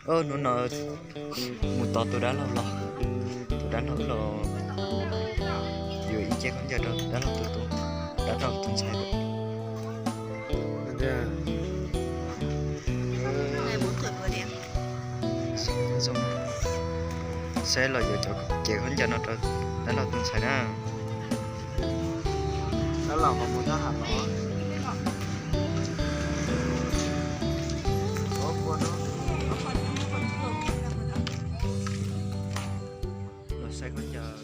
nó một to tôi đã lâu rồi, tôi đã lâu rồi vừa ý chế con giờ rồi đã lâu tôi đã lâu tôi sai rồi. Ngày 4 tuổi vừa đẹp. Xong sẽ là giờ cho chế con giờ nó rồi đã lâu tôi sai đó. Đã lâu còn muốn ra hạt đó. Rồi sẽ con giờ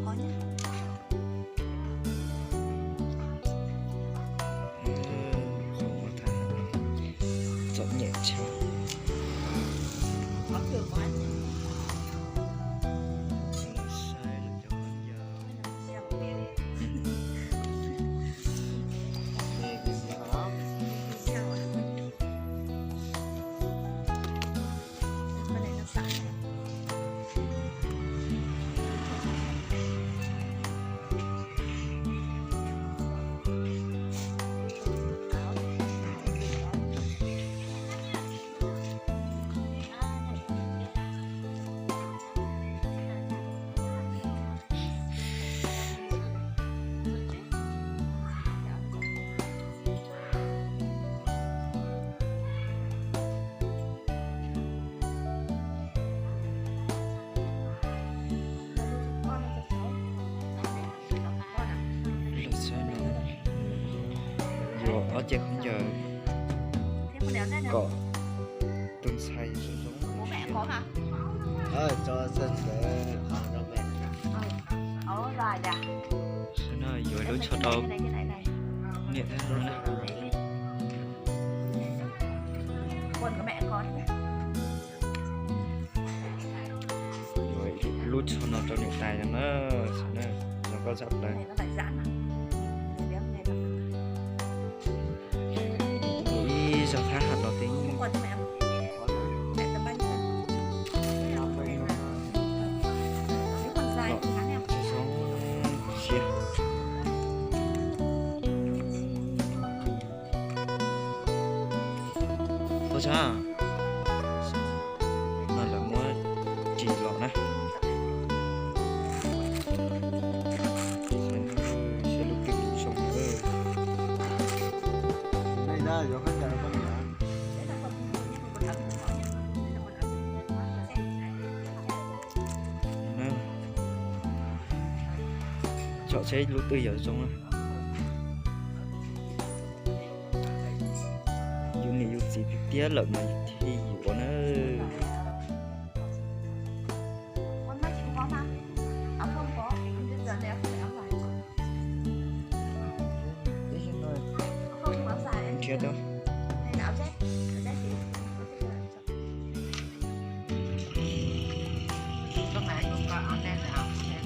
Có nhé. không có thằng giọng nhẹ chào. Có kiểu quá. Sai là cho con giờ ở trên không giờ có tương xay xuống Bố mẹ có mà. Cho dân để họ cho mẹ. Rồi nè. nó rồi lúc cho đâu Cái này. nhẹ thế luôn đấy. Quần của mẹ có đấy. Rồi lúc cho nó trong điện tay cho nó có dập đây. Này nó lại giãn mà. Ui giờ khá hạt nó tính Quần cho mẹ không? Mẹ tầm bao nhiêu cân? Cái quần dài Rồi. ngắn em. xuống chia thôi cha nó là mua chỉ lọ này sẽ lúc tiếp tục sống Này ra rồi con giờ con nhỏ. chọn sẽ lúc từ giờ xong rồi dù này dù gì thì tía lợn này thì của nó Con mắt chị không có mà. Áo không có. Bây giờ này phải áo dài. Không áo dài ấy. chưa đâu Hay là áo dép. Áo dép thì lúc nãy cũng có áo đen rồi áo đen.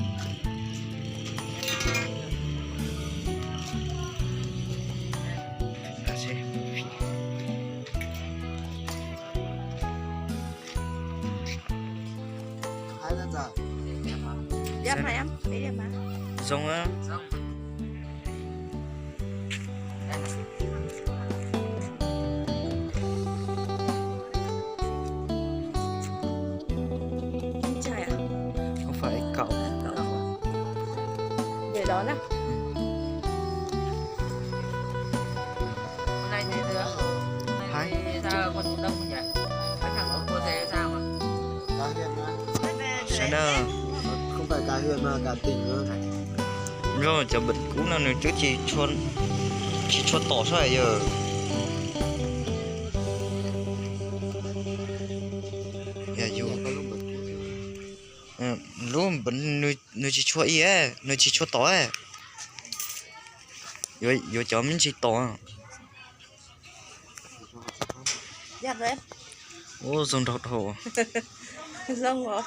là sẽ Hai lần rồi. Đẹp mà em. Đấy đẹp mà. giống á Trai à? không phải cậu Để đó nè. Hôm nay thấy đứa hai sao con đông nhỉ? Mấy thằng ở cô thế sao mà? Cá Huyền mà. sẽ đâu Không phải Cá Huyền mà cả tỉnh nữa. rồi cho bật cũ nào nữa trước chỉ cho tỏ sao vậy giờ dạ dù Có lúc bật. lúc bận nơi chỉ cho ý ấy nơi chỉ cho tỏ ấy rồi cho mình chỉ tỏ Đẹp rồi em. ô dùng độc thổ Rông rồi.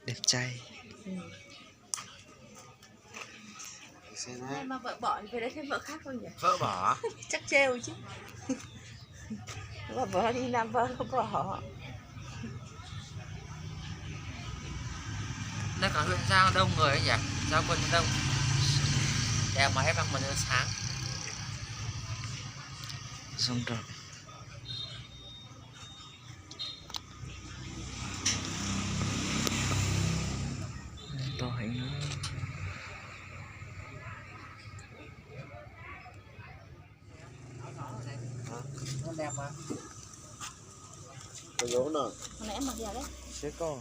đẹp trai xe Này này mà vợ bỏ thì về đấy thêm vợ khác không nhỉ? Vỡ bỏ. Chắc trêu chứ. Vợ đi làm vợ không bỏ. Đây cả huyện Giao đông người ấy nhỉ? Giao quân đông. Đẹp mà hết bằng một giờ sáng. Xong rồi. To hình nữa. có dấu nào Hồi nãy em mặc gì đấy? sẽ có